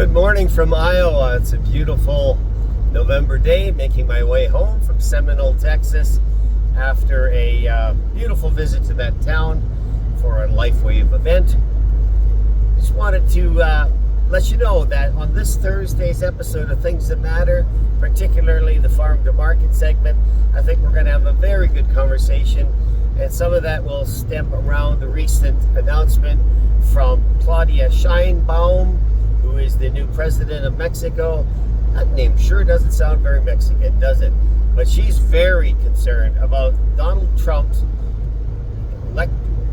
Good morning from Iowa. It's a beautiful November day, making my way home from Seminole, Texas, after a beautiful visit to that town for a LifeWave event. Just wanted to let you know that on this Thursday's episode of Things That Matter, particularly the Farm to Market segment, I think we're going to have a very good conversation, and some of that will stem around the recent announcement from Claudia Sheinbaum, who is the new president of Mexico. That name sure doesn't sound very Mexican, does it? But she's very concerned about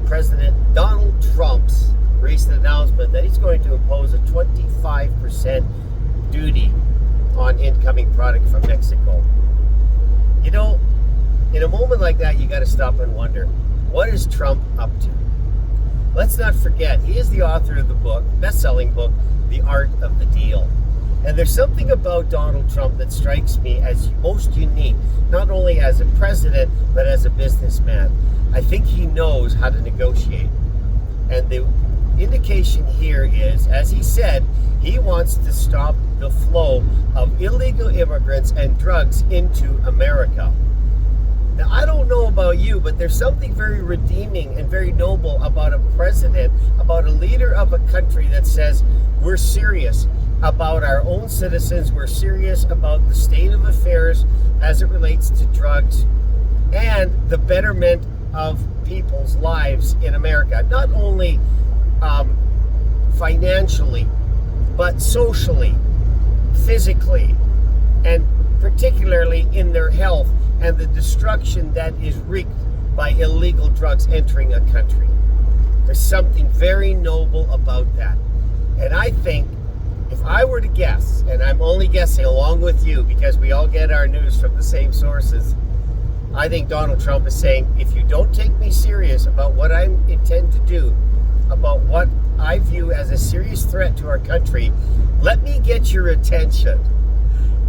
President Donald Trump's recent announcement that he's going to impose a 25% duty on incoming product from Mexico. You know, in a moment like that, you got to stop and wonder, what is Trump up to? Let's not forget, he is the author of the book, best-selling book, The Art of the Deal. And there's something about Donald Trump that strikes me as most unique, not only as a president, but as a businessman. I think he knows how to negotiate. And the indication here is, as he said, he wants to stop the flow of illegal immigrants and drugs into America. Now, I don't know about you, but there's something very redeeming and very noble about a president, about a leader of a country that says, we're serious about our own citizens, we're serious about the state of affairs as it relates to drugs and the betterment of people's lives in America, not only financially, but socially, physically, and particularly in their health and the destruction that is wreaked by illegal drugs entering a country. There's something very noble about that. And I think, if I were to guess, and I'm only guessing along with you because we all get our news from the same sources, I think Donald Trump is saying, if you don't take me serious about what I intend to do, about what I view as a serious threat to our country, let me get your attention.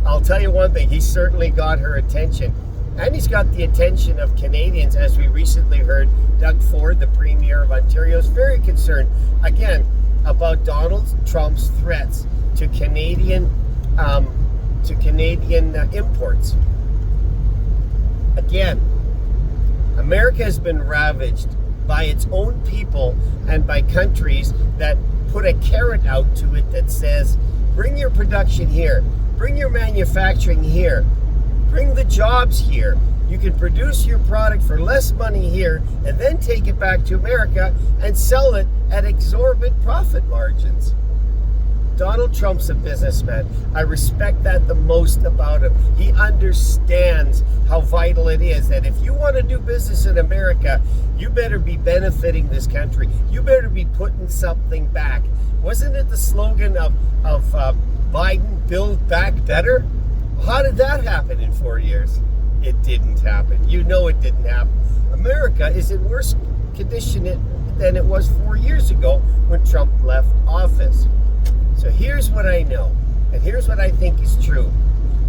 I'll tell you one thing, he certainly got her attention. And he's got the attention of Canadians, as we recently heard Doug Ford, the Premier of Ontario, is very concerned, again, about Donald Trump's threats to Canadian imports. Again, America has been ravaged by its own people and by countries that put a carrot out to it that says, bring your production here, bring your manufacturing here, bring the jobs here. You can produce your product for less money here and then take it back to America and sell it at exorbitant profit margins. Donald Trump's a businessman. I respect that the most about him. He understands how vital it is that if you want to do business in America, you better be benefiting this country. You better be putting something back. Wasn't it the slogan of Biden, Build Back Better? How did that happen in 4 years? It didn't happen. You know it didn't happen. America is in worse condition than it was 4 years ago when Trump left office. So here's what I know, and here's what I think is true.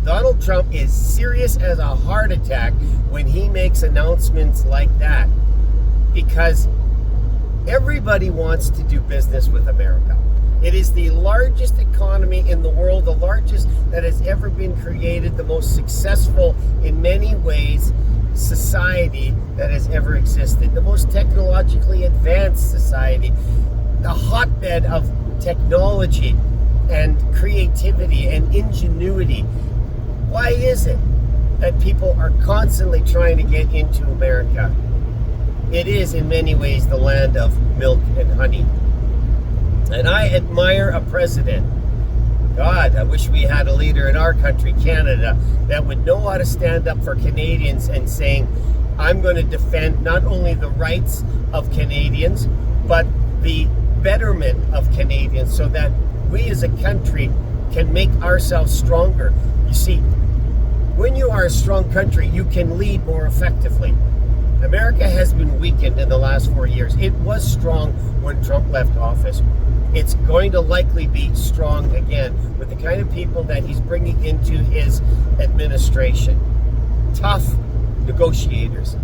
Donald Trump is serious as a heart attack when he makes announcements like that, because everybody wants to do business with America. It is the largest economy in the world, the largest that has ever been created, the most successful in many ways society that has ever existed, the most technologically advanced society, the hotbed of technology and creativity and ingenuity. Why is it that people are constantly trying to get into America? It is in many ways the land of milk and honey. And I admire a president. God, I wish we had a leader in our country, Canada, that would know how to stand up for Canadians and saying, I'm going to defend not only the rights of Canadians, but the betterment of Canadians so that we as a country can make ourselves stronger. You see, when you are a strong country, you can lead more effectively. America has been weakened in the last 4 years. It was strong when Trump left office. It's going to likely be strong again with the kind of people that he's bringing into his administration. Tough negotiators,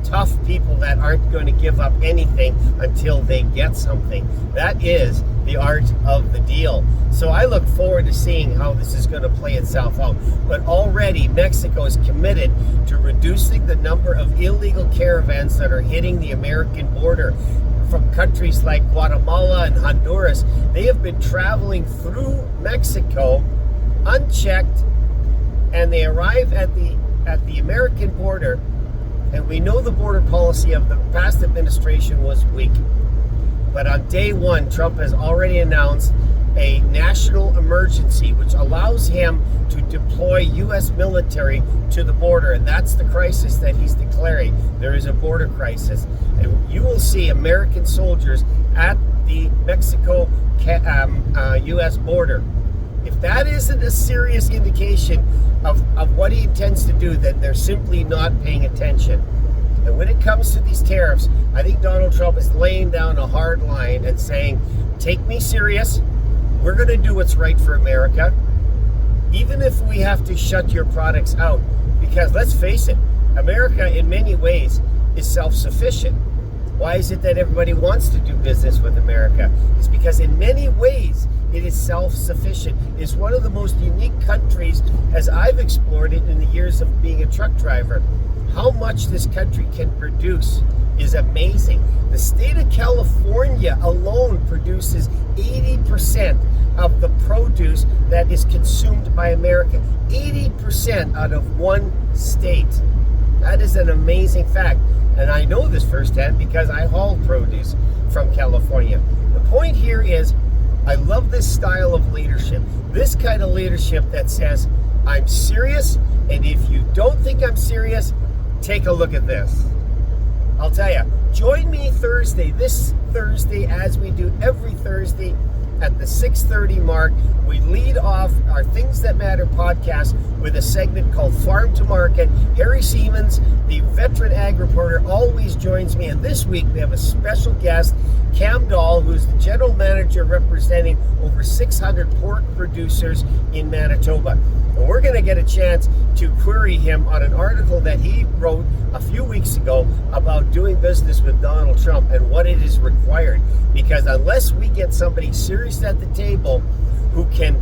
tough people that aren't going to give up anything until they get something. That is the art of the deal. So I look forward to seeing how this is going to play itself out. But already Mexico is committed to reducing the number of illegal caravans that are hitting the American border from countries like Guatemala and Honduras. They have been traveling through Mexico unchecked, and they arrive at the American border. And we know the border policy of the past administration was weak. But on day one, Trump has already announced a national emergency, which allows him to deploy U.S. military to the border. And that's the crisis that he's declaring. There is a border crisis. And you will see American soldiers at the Mexico-U.S. border. If that isn't a serious indication of what he intends to do, then they're simply not paying attention. And when it comes to these tariffs, I think Donald Trump is laying down a hard line and saying, take me serious. We're going to do what's right for America, even if we have to shut your products out. Because let's face it, America in many ways is self-sufficient. Why is it that everybody wants to do business with America? It's because in many ways it is self-sufficient. It's one of the most unique countries as I've explored it in the years of being a truck driver. How much this country can produce is amazing. The state of California alone produces 80% of the produce that is consumed by America. 80% out of one state. That is an amazing fact. And I know this firsthand because I haul produce from California. The point here is, I love this style of leadership. This kind of leadership that says, I'm serious, and if you don't think I'm serious, take a look at this. I'll tell you, join me this Thursday, as we do every Thursday at the 6:30 mark. We lead off our Things That Matter podcast with a segment called Farm to Market. Harry Siemens, the veteran ag reporter, always joins me. And this week we have a special guest, Cam Dahl, who's the general manager representing over 600 pork producers in Manitoba. And we're going to get a chance to query him on an article that he wrote a few weeks ago about doing business with Donald Trump and what it is required. Because unless we get somebody serious at the table who can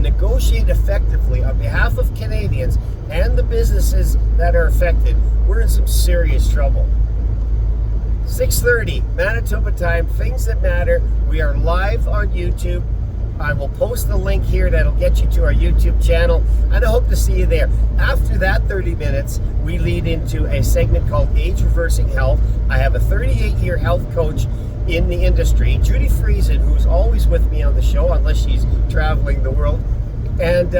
negotiate effectively on behalf of Canadians and the businesses that are affected, we're in some serious trouble. 6:30 Manitoba time, Things That Matter. We are live on YouTube. I will post the link here that'll get you to our YouTube channel, and I hope to see you there. After that 30 minutes, we lead into a segment called Age Reversing Health. I have a 38-year health coach in the industry, Judy Friesen, who's always with me on the show, unless she's traveling the world. And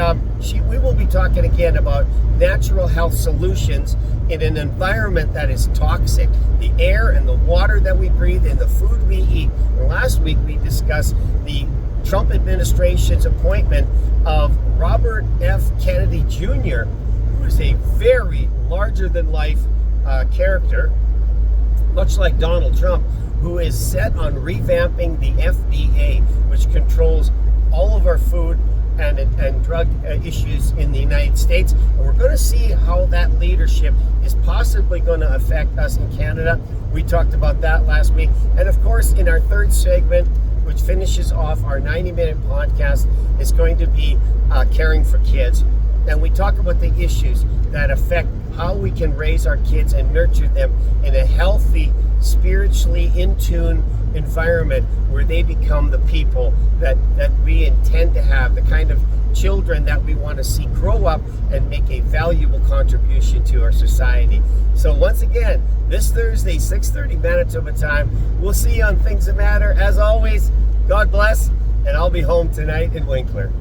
we will be talking again about natural health solutions in an environment that is toxic. The air and the water that we breathe and the food we eat. And last week we discussed the Trump administration's appointment of Robert F. Kennedy Jr., who is a very larger-than-life character, much like Donald Trump, who is set on revamping the FDA, which controls all of our food and drug issues in the United States. And we're going to see how that leadership is possibly going to affect us in Canada. We talked about that last week. And of course, in our third segment, which finishes off our 90-minute podcast, is going to be caring for kids. And we talk about the issues that affect how we can raise our kids and nurture them in a healthy, spiritually in tune environment where they become the people that we intend to have, the kind of children that we want to see grow up and make a valuable contribution to our society. So once again, this Thursday, 6:30 Manitoba time, we'll see you on Things That Matter. As always, God bless, and I'll be home tonight in Winkler.